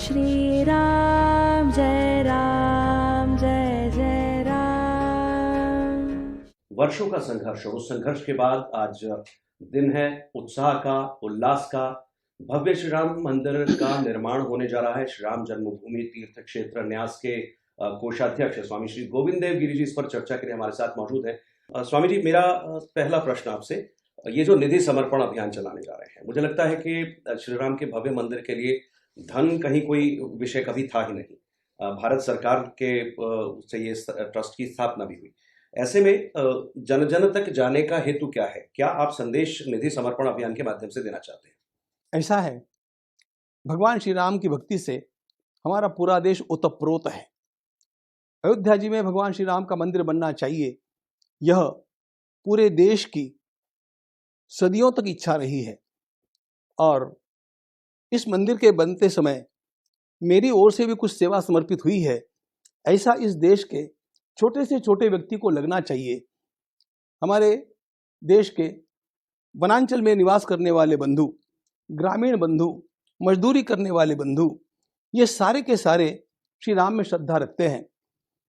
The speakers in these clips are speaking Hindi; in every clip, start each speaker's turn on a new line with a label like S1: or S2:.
S1: श्री राम जय जय राम।
S2: वर्षों का संघर्ष, उस संघर्ष के बाद आज दिन है उत्साह का, उल्लास का। भव्य श्री राम मंदिर का निर्माण होने जा रहा है। श्री राम जन्मभूमि तीर्थ क्षेत्र न्यास के कोषाध्यक्ष स्वामी श्री गोविंद देव गिरी जी इस पर चर्चा के लिए हमारे साथ मौजूद हैं। स्वामी जी, मेरा पहला प्रश्न आपसे, ये जो निधि समर्पण अभियान चलाने जा रहे हैं, मुझे लगता है कि श्री राम के भव्य मंदिर के लिए धन कहीं कोई विषय कभी था ही नहीं। भारत सरकार के से ये ट्रस्ट की स्थापना भी हुई। ऐसे में जन जन तक जाने का हेतु क्या है? क्या आप संदेश निधि समर्पण अभियान के माध्यम से देना चाहते हैं?
S3: ऐसा है, भगवान श्री राम की भक्ति से हमारा पूरा देश ओतप्रोत है। अयोध्या जी में भगवान श्री राम का मंदिर बनना चाहिए, यह पूरे देश की सदियों तक इच्छा रही है। और इस मंदिर के बनते समय मेरी ओर से भी कुछ सेवा समर्पित हुई है। ऐसा इस देश के छोटे से छोटे व्यक्ति को लगना चाहिए। हमारे देश के वनांचल में निवास करने वाले बंधु, ग्रामीण बंधु, मजदूरी करने वाले बंधु, ये सारे के सारे श्री राम में श्रद्धा रखते हैं।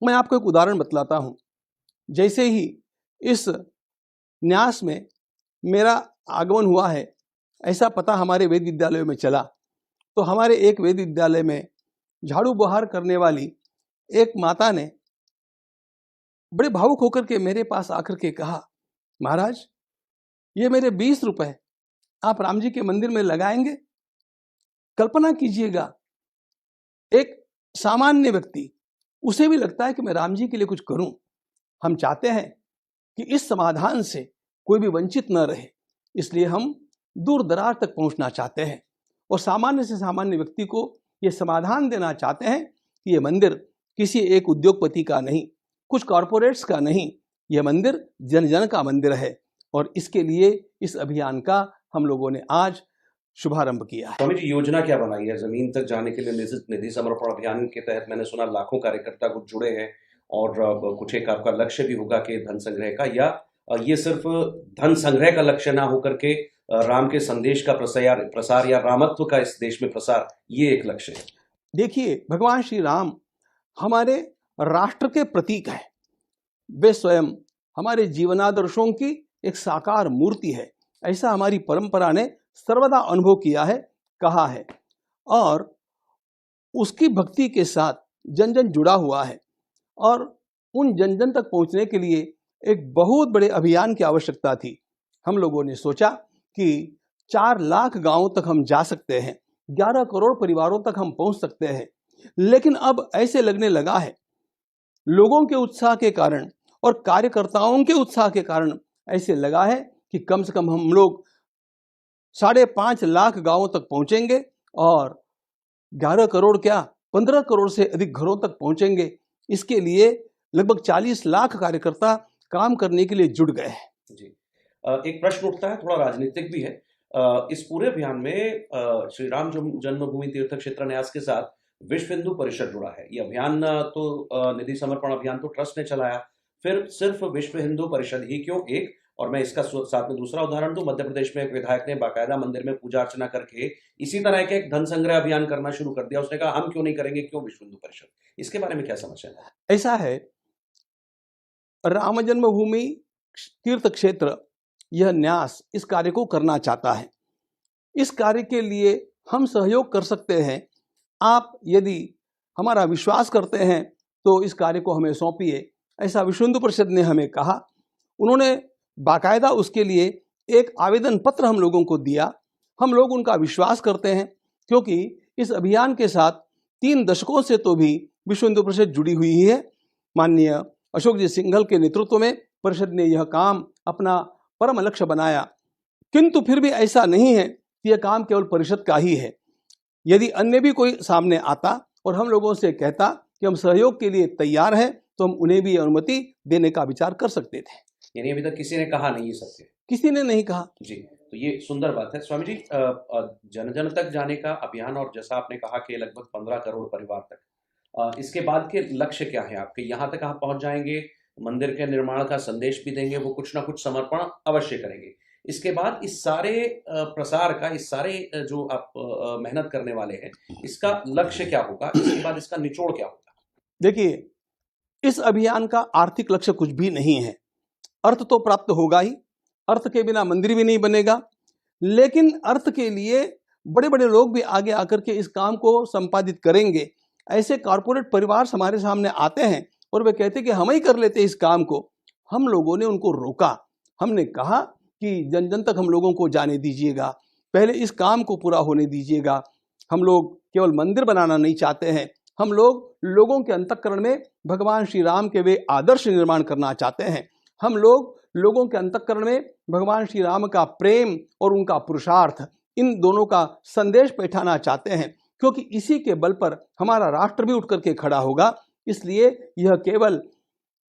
S3: मैं आपको एक उदाहरण बतलाता हूँ। जैसे ही इस न्यास में मेरा आगमन हुआ है, ऐसा पता हमारे वेद विद्यालयों में चला, तो हमारे एक वेद विद्यालय में झाड़ू बहार करने वाली एक माता ने बड़े भावुक होकर के मेरे पास आकर के कहा, महाराज, ये मेरे 20 रुपए आप राम जी के मंदिर में लगाएंगे? कल्पना कीजिएगा, एक सामान्य व्यक्ति, उसे भी लगता है कि मैं राम जी के लिए कुछ करूं। हम चाहते हैं कि इस समाधान से कोई भी वंचित न रहे, इसलिए हम दूर दराज तक पहुंचना चाहते हैं और सामान्य से सामान्य व्यक्ति को ये समाधान देना चाहते हैं कि ये मंदिर किसी एक उद्योगपति का नहीं, कुछ कॉरपोरेट्स का नहीं, यह मंदिर जन जन का मंदिर है। और इसके लिए इस अभियान का हम लोगों ने आज शुभारंभ किया है।
S2: स्वामी जी, योजना क्या बनाई है जमीन तक जाने के लिए? निधि समर्पण अभियान के तहत मैंने सुना लाखों कार्यकर्ता कुछ जुड़े हैं और कुछ एक आपका लक्ष्य भी होगा कि धन संग्रह का, या ये सिर्फ धन संग्रह का लक्ष्य ना होकर के राम के संदेश का प्रसार या रामत्व का इस देश में प्रसार, ये एक लक्ष्य है?
S3: देखिए, भगवान श्री राम हमारे राष्ट्र के प्रतीक है। वे स्वयं हमारे जीवनादर्शों की एक साकार मूर्ति है। ऐसा हमारी परंपरा ने सर्वदा अनुभव किया है, कहा है, और उसकी भक्ति के साथ जन जन जुड़ा हुआ है। और उन जन जन तक पहुंचने के लिए एक बहुत बड़े अभियान की आवश्यकता थी। हम लोगों ने सोचा कि 4 लाख गांवों तक हम जा सकते हैं, 11 करोड़ परिवारों तक हम पहुंच सकते हैं। लेकिन अब ऐसे लगने लगा है, लोगों के उत्साह के कारण और कार्यकर्ताओं के उत्साह के कारण ऐसे लगा है कि कम से कम हम लोग 5.5 लाख गांवों तक पहुंचेंगे और 11 करोड़ क्या, 15 करोड़ से अधिक घरों तक पहुंचेंगे। इसके लिए लगभग 40 लाख कार्यकर्ता काम करने के लिए जुट गए हैं।
S2: जी, एक प्रश्न उठता है, थोड़ा राजनीतिक भी है। इस पूरे अभियान में श्री राम जन्मभूमि तीर्थ क्षेत्र न्यास के साथ विश्व हिंदू परिषद जुड़ा है। ये अभियान तो निधि समर्पण अभियान तो ट्रस्ट ने चलाया, फिर सिर्फ विश्व हिंदू परिषद ही क्यों? एक, और मैं इसका साथ में दूसरा उदाहरण दूं, मध्य प्रदेश में एक विधायक ने बाकायदा मंदिर में पूजा अर्चना करके इसी तरह के एक धन संग्रह अभियान करना शुरू कर दिया। उसने कहा हम क्यों नहीं करेंगे, क्यों विश्व हिंदू परिषद? इसके बारे में क्या समझ है?
S3: ऐसा है, राम जन्मभूमि तीर्थ क्षेत्र, यह न्यास इस कार्य को करना चाहता है। इस कार्य के लिए हम सहयोग कर सकते हैं। आप यदि हमारा विश्वास करते हैं तो इस कार्य को हमें सौंपिए, ऐसा विश्व हिंदू परिषद ने हमें कहा। उन्होंने बाकायदा उसके लिए एक आवेदन पत्र हम लोगों को दिया। हम लोग उनका विश्वास करते हैं, क्योंकि इस अभियान के साथ 3 दशकों से तो भी विश्व हिंदू परिषद जुड़ी हुई है। माननीय अशोक जी सिंघल के नेतृत्व में परिषद ने यह काम अपना परम लक्ष्य बनाया। किंतु फिर भी ऐसा नहीं है कि यह काम केवल परिषद का ही है। यदि अन्य भी कोई सामने आता और हम लोगों से कहता कि हम सहयोग के लिए तैयार हैं, तो हम उन्हें भी अनुमति देने का विचार कर सकते थे।
S2: यानी अभी तक किसी ने कहा नहीं ये सत्य?
S3: किसी ने नहीं कहा।
S2: जी, तो ये सुंदर बात है। स्वामी जी, जन जन तक जाने का अभियान, और जैसा आपने कहा कि लगभग 15 करोड़ परिवार तक, इसके बाद के लक्ष्य क्या है आपके? यहाँ तक आप पहुंच जाएंगे, मंदिर के निर्माण का संदेश भी देंगे, वो कुछ ना कुछ समर्पण अवश्य करेंगे, इसके बाद इस सारे प्रसार का, इस सारे जो आप मेहनत करने वाले हैं, इसका लक्ष्य क्या होगा? इसके बाद इसका निचोड़ क्या होगा?
S3: देखिए, इस अभियान का आर्थिक लक्ष्य कुछ भी नहीं है। अर्थ तो प्राप्त होगा ही, अर्थ के बिना मंदिर भी नहीं बनेगा, लेकिन अर्थ के लिए बड़े बड़े लोग भी आगे आकर के इस काम को संपादित करेंगे। ऐसे कॉरपोरेट परिवार हमारे सामने आते हैं और वे कहते कि हम ही कर लेते इस काम को। हम लोगों ने उनको रोका। हमने कहा कि जन जन तक हम लोगों को जाने दीजिएगा, पहले इस काम को पूरा होने दीजिएगा। हम लोग केवल मंदिर बनाना नहीं चाहते हैं, हम लोग लोगों के अंतःकरण में भगवान श्री राम के वे आदर्श निर्माण करना चाहते हैं। हम लोग लोगों के अंतःकरण में भगवान श्री राम का प्रेम और उनका पुरुषार्थ, इन दोनों का संदेश बैठाना चाहते हैं, क्योंकि इसी के बल पर हमारा राष्ट्र भी उठ करके खड़ा होगा। इसलिए यह केवल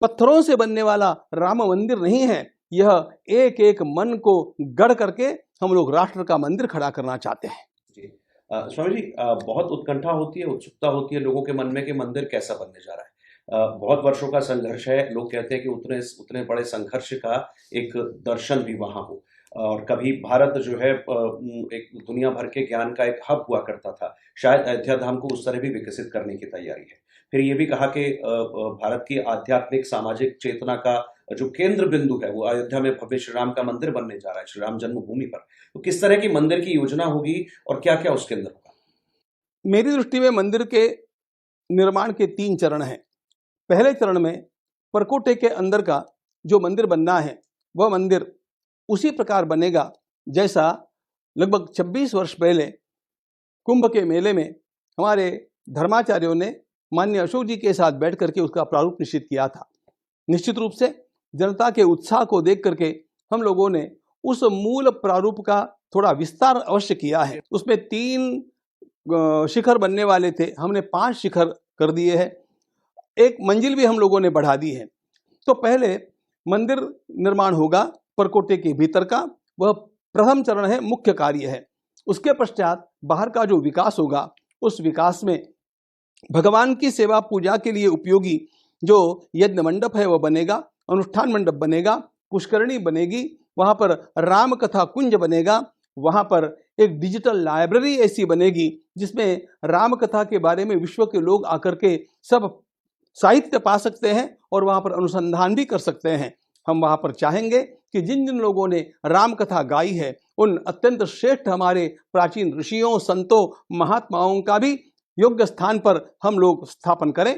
S3: पत्थरों से बनने वाला राम मंदिर नहीं है, यह एक एक मन को गढ़ करके हम लोग राष्ट्र का मंदिर खड़ा करना चाहते हैं।
S2: जी स्वामी जी, बहुत उत्कंठा होती है, उत्सुकता होती है लोगों के मन में कि मंदिर कैसा बनने जा रहा है। बहुत वर्षों का संघर्ष है। लोग कहते हैं कि उतने उतने बड़े संघर्ष का एक दर्शन भी वहाँ हो। और कभी भारत जो है एक दुनिया भर के ज्ञान का एक हब हुआ करता था, शायद अयोध्या धाम को उस तरह भी विकसित करने की तैयारी है। फिर ये भी कहा कि भारत की आध्यात्मिक सामाजिक चेतना का जो केंद्र बिंदु है वो अयोध्या में भव्य श्री राम का मंदिर बनने जा रहा है, श्री राम जन्मभूमि पर। तो किस तरह की मंदिर की योजना होगी और क्या क्या उसके अंदर होगा?
S3: मेरी दृष्टि में मंदिर के निर्माण के 3 चरण हैं। पहले चरण में परकोटे के अंदर का जो मंदिर बनना है, वह मंदिर उसी प्रकार बनेगा जैसा लगभग 26 वर्ष पहले कुंभ के मेले में हमारे धर्माचार्यों ने माननीय अशोक जी के साथ बैठ करके उसका प्रारूप निश्चित किया था। निश्चित रूप से जनता के उत्साह को देख करके हम लोगों ने उस मूल प्रारूप का थोड़ा विस्तार अवश्य किया है। उसमें 3 शिखर बनने वाले थे, हमने 5 शिखर कर दिए हैं। एक मंजिल भी हम लोगों ने बढ़ा दी है। तो पहले मंदिर निर्माण होगा परकोटे के भीतर का, वह प्रथम चरण है, मुख्य कार्य है। उसके पश्चात बाहर का जो विकास होगा, उस विकास में भगवान की सेवा पूजा के लिए उपयोगी जो यज्ञ मंडप है वह बनेगा, अनुष्ठान मंडप बनेगा, पुष्करणी बनेगी, वहाँ पर राम कथा कुंज बनेगा, वहाँ पर एक डिजिटल लाइब्रेरी ऐसी बनेगी जिसमें राम कथा के बारे में विश्व के लोग आकर के सब साहित्य पा सकते हैं और वहाँ पर अनुसंधान भी कर सकते हैं। हम वहाँ पर चाहेंगे कि जिन जिन लोगों ने राम कथा गाई है, उन अत्यंत श्रेष्ठ हमारे प्राचीन ऋषियों, संतों, महात्माओं का भी योग्य स्थान पर हम लोग स्थापन करें।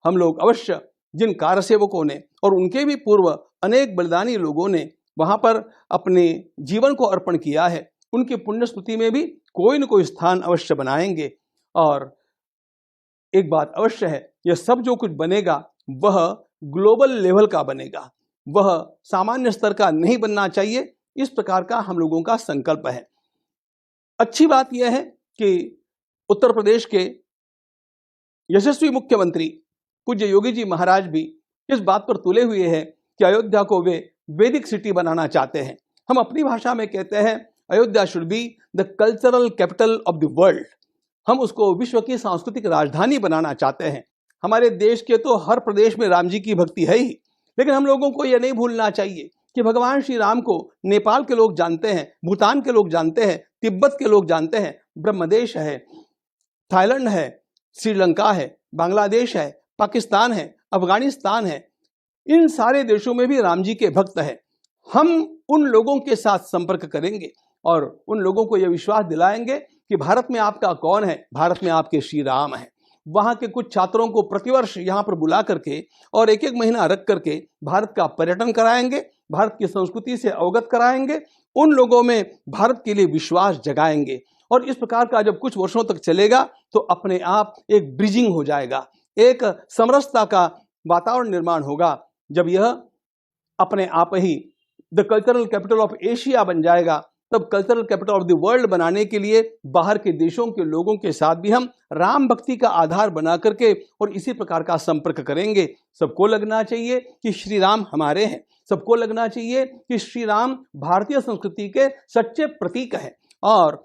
S3: हम लोग अवश्य जिन कार्यसेवकों ने और उनके भी पूर्व अनेक बलिदानी लोगों ने वहाँ पर अपने जीवन को अर्पण किया है, उनकी पुण्य स्मृति में भी कोई न कोई स्थान अवश्य बनाएंगे। और एक बात अवश्य है, यह सब जो कुछ बनेगा वह ग्लोबल लेवल का बनेगा, वह सामान्य स्तर का नहीं बनना चाहिए। इस प्रकार का हम लोगों का संकल्प है। अच्छी बात यह है कि उत्तर प्रदेश के यशस्वी मुख्यमंत्री पूज्य योगी जी महाराज भी इस बात पर तुले हुए हैं कि अयोध्या को वे वैदिक सिटी बनाना चाहते हैं। हम अपनी भाषा में कहते हैं Ayodhya should be the cultural capital of the world. हम उसको विश्व की सांस्कृतिक राजधानी बनाना चाहते हैं। हमारे देश के तो हर प्रदेश में राम जी की भक्ति है ही, लेकिन हम लोगों को यह नहीं भूलना चाहिए कि भगवान श्री राम को नेपाल के लोग जानते हैं, भूटान के लोग जानते हैं, तिब्बत के लोग जानते हैं, ब्रह्मदेश है, थाईलैंड है, श्रीलंका है, बांग्लादेश है, पाकिस्तान है, अफगानिस्तान है, इन सारे देशों में भी राम जी के भक्त हैं। हम उन लोगों के साथ संपर्क करेंगे और उन लोगों को यह विश्वास दिलाएंगे कि भारत में आपका कौन है, भारत में आपके श्री राम है। वहाँ के कुछ छात्रों को प्रतिवर्ष यहाँ पर बुला करके और एक एक महीना रख करके भारत का पर्यटन कराएंगे, भारत की संस्कृति से अवगत कराएंगे, उन लोगों में भारत के लिए विश्वास जगाएंगे। और इस प्रकार का जब कुछ वर्षों तक चलेगा तो अपने आप एक ब्रिजिंग हो जाएगा, एक समरसता का वातावरण निर्माण होगा। जब यह अपने आप ही the cultural capital of Asia बन जाएगा, तब cultural capital of the world बनाने के लिए बाहर के देशों के लोगों के साथ भी हम राम भक्ति का आधार बना करके और इसी प्रकार का संपर्क करेंगे। सबको लगना चाहिए कि श्री राम हमारे हैं, सबको लगना चाहिए कि श्री राम भारतीय संस्कृति के सच्चे प्रतीक हैं। और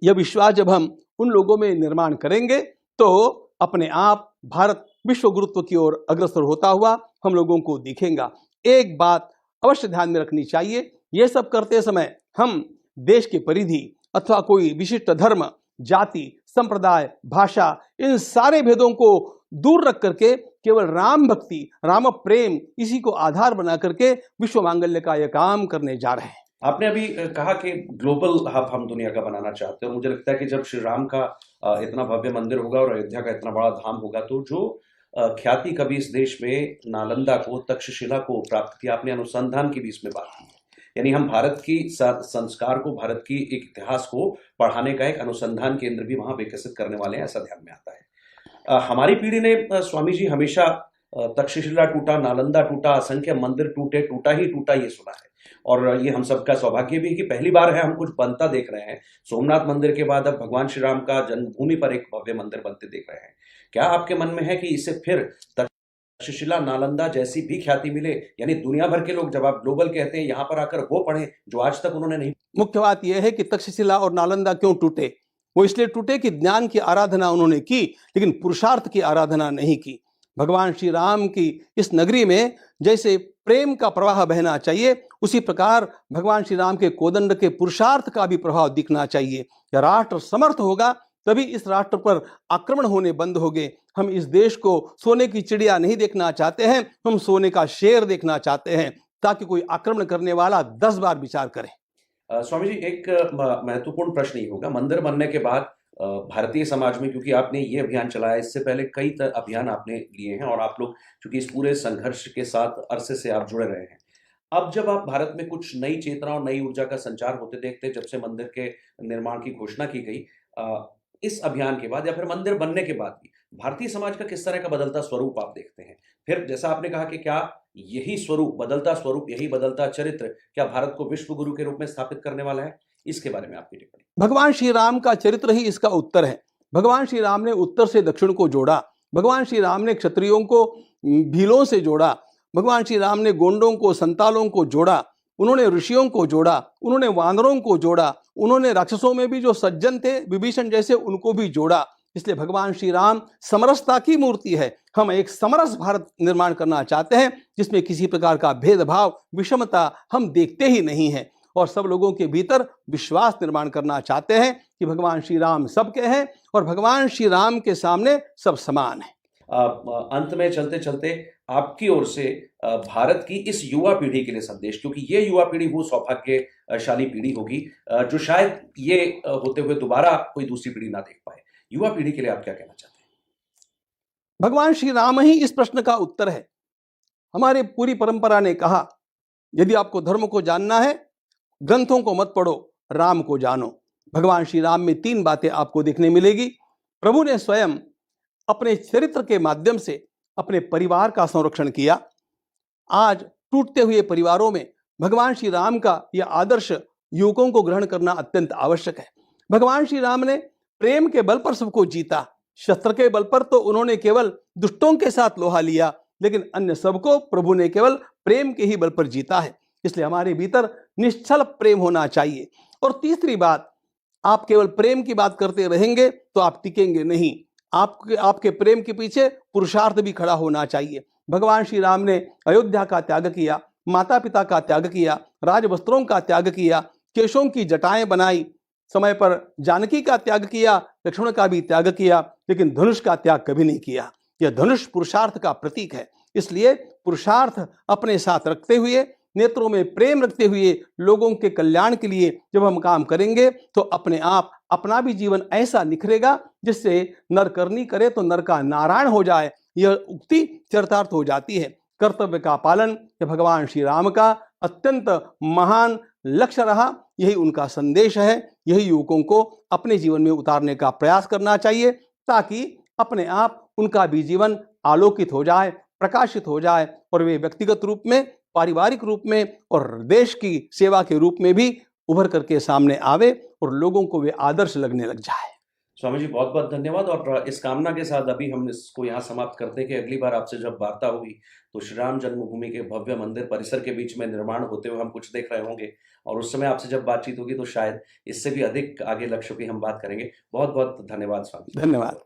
S3: यह विश्वास जब हम उन लोगों में निर्माण करेंगे तो अपने आप भारत विश्व गुरुत्व की ओर अग्रसर होता हुआ हम लोगों को दिखेगा। एक बात अवश्य ध्यान में रखनी चाहिए ये सब करते समय हम देश की परिधि अथवा कोई विशिष्ट धर्म, जाति, संप्रदाय, भाषा, इन सारे भेदों को दूर रख करके केवल राम भक्ति, राम प्रेम, इसी को आधार बना करके विश्व मांगल्य का यह काम करने जा रहे हैं।
S2: आपने अभी कहा कि ग्लोबल हब हम दुनिया का बनाना चाहते हैं। मुझे लगता है कि जब श्री राम का इतना भव्य मंदिर होगा और अयोध्या का इतना बड़ा धाम होगा, तो जो ख्याति कभी इस देश में नालंदा को, तक्षशिला को प्राप्त किया, आपने अनुसंधान की भी इसमें बात की है। यानी हम भारत की संस्कार को, भारत की एक इतिहास को पढ़ाने का एक अनुसंधान केंद्र भी वहां विकसित करने वाले हैं, ऐसा ध्यान में आता है। हमारी पीढ़ी ने स्वामी जी हमेशा तक्षशिला टूटा, नालंदा टूटा, असंख्य मंदिर टूटे, टूटा ही टूटा ये सुना है। और ये हम सबका सौभाग्य भी है कि पहली बार है हम कुछ बनता देख रहे हैं। सोमनाथ मंदिर के बाद अब भगवान श्री राम का जन्मभूमि पर एक भव्य मंदिर बनते देख रहे हैं। क्या आपके मन में है कि इसे फिर तक्षशिला, नालंदा जैसी भी ख्याति मिले? यानी दुनिया भर के लोग, जब आप ग्लोबल कहते हैं, यहाँ पर आकर वो पढ़ें जो आज तक उन्होंने नहीं।
S3: मुख्य बात यह है कि तक्षशिला और नालंदा क्यों टूटे? वो इसलिए टूटे कि ज्ञान की आराधना उन्होंने की, लेकिन पुरुषार्थ की आराधना नहीं की। भगवान श्री राम की इस नगरी में जैसे प्रेम का प्रवाह बहना चाहिए, उसी प्रकार भगवान श्री राम के कोदंड के पुरुषार्थ का भी प्रभाव दिखना चाहिए। यह राष्ट्र समर्थ होगा तभी इस राष्ट्र पर आक्रमण होने बंद हो गए। हम इस देश को सोने की चिड़िया नहीं देखना चाहते हैं, हम सोने का शेर देखना चाहते हैं, ताकि कोई आक्रमण करने वाला 10 बार विचार करे।
S2: स्वामी जी, एक महत्वपूर्ण प्रश्न ये होगा, मंदिर बनने के बाद भारतीय समाज में, क्योंकि आपने ये अभियान चलाया, इससे पहले कई अभियान आपने लिए हैं और आप लोग चूंकि इस पूरे संघर्ष के साथ अरसे से आप जुड़े रहे हैं, अब जब आप भारत में कुछ नई चेतना और नई ऊर्जा का संचार होते देखते, जब से मंदिर के निर्माण की घोषणा की गई, इस अभियान के बाद या फिर मंदिर बनने के बाद भी भारतीय समाज का किस तरह का बदलता स्वरूप आप देखते हैं? फिर जैसा आपने कहा कि क्या यही स्वरूप, बदलता स्वरूप, यही बदलता चरित्र क्या भारत को विश्व गुरु के रूप में स्थापित करने वाला है? इसके बारे में आपकी टिप्पणी।
S3: भगवान श्री राम का चरित्र ही इसका उत्तर है। भगवान श्री राम ने उत्तर से दक्षिण को जोड़ा, भगवान श्री राम ने क्षत्रियों को भीलों से जोड़ा, भगवान श्री राम ने गोंडों को संतालों को जोड़ा, उन्होंने ऋषियों को जोड़ा, उन्होंने वानरों को जोड़ा, उन्होंने राक्षसों में भी जो सज्जन थे विभीषण जैसे उनको भी जोड़ा। इसलिए भगवान श्री राम समरसता की मूर्ति है। हम एक समरस भारत निर्माण करना चाहते हैं जिसमें किसी प्रकार का भेदभाव, विषमता हम देखते ही नहीं हैं, और सब लोगों के भीतर विश्वास निर्माण करना चाहते हैं कि भगवान श्री राम सबके हैं और भगवान श्री राम के सामने सब समान है।
S2: अंत में चलते चलते आपकी ओर से भारत की इस युवा पीढ़ी के लिए संदेश, क्योंकि ये युवा पीढ़ी वो सौभाग्यशाली पीढ़ी होगी जो शायद ये होते हुए दोबारा कोई दूसरी पीढ़ी ना देख पाए। युवा पीढ़ी के लिए आप क्या कहना चाहते हैं?
S3: भगवान श्री राम ही इस प्रश्न का उत्तर है। हमारे पूरी परंपरा ने कहा, यदि आपको धर्म को जानना है, ग्रंथों को मत पढ़ो, राम को जानो। भगवान श्री राम में 3 बातें आपको देखने मिलेगी। प्रभु ने स्वयं अपने चरित्र के माध्यम से अपने परिवार का संरक्षण किया। आज टूटते हुए परिवारों में भगवान श्री राम का यह आदर्श युवकों को ग्रहण करना अत्यंत आवश्यक है। भगवान श्री राम ने प्रेम के बल पर सबको जीता। शस्त्र के बल पर तो उन्होंने केवल दुष्टों के साथ लोहा लिया, लेकिन अन्य सबको प्रभु ने केवल प्रेम के ही बल पर जीता है। इसलिए हमारे भीतर निश्चल प्रेम होना चाहिए। और तीसरी बात, आप केवल प्रेम की बात करते रहेंगे तो आप टिकेंगे नहीं। आपके प्रेम के पीछे पुरुषार्थ भी खड़ा होना चाहिए। भगवान श्री राम ने अयोध्या का त्याग किया, माता पिता का त्याग किया, राजवस्त्रों का त्याग किया, केशों की जटाएं बनाई, समय पर जानकी का त्याग किया, लक्ष्मण का भी त्याग किया, लेकिन धनुष का त्याग कभी नहीं किया। यह धनुष पुरुषार्थ का प्रतीक है। इसलिए पुरुषार्थ अपने साथ रखते हुए, नेत्रों में प्रेम रखते हुए, लोगों के कल्याण के लिए जब हम काम करेंगे तो अपने आप अपना भी जीवन ऐसा निखरेगा जिससे नर करनी करे तो नर का नारायण हो जाए। यह उक्ति चरितार्थ हो जाती है। कर्तव्य का पालन यह भगवान श्री राम का अत्यंत महान लक्ष्य रहा। यही उनका संदेश है। यही युवकों को अपने जीवन में उतारने का प्रयास करना चाहिए, ताकि अपने आप उनका भी जीवन आलोकित हो जाए, प्रकाशित हो जाए, और वे व्यक्तिगत रूप में, पारिवारिक रूप में और देश की सेवा के रूप में भी उभर करके सामने आवे और लोगों को वे आदर्श लगने लग जाए।
S2: स्वामी जी, बहुत बहुत धन्यवाद। और इस कामना के साथ अभी हम इसको यहाँ समाप्त करते हैं कि अगली बार आपसे जब वार्ता होगी तो श्री राम जन्मभूमि के भव्य मंदिर परिसर के बीच में निर्माण होते हुए हम कुछ देख रहे होंगे, और उस समय आपसे जब बातचीत होगी तो शायद इससे भी अधिक आगे लक्ष्यों की हम बात करेंगे। बहुत बहुत धन्यवाद स्वामी।
S3: धन्यवाद।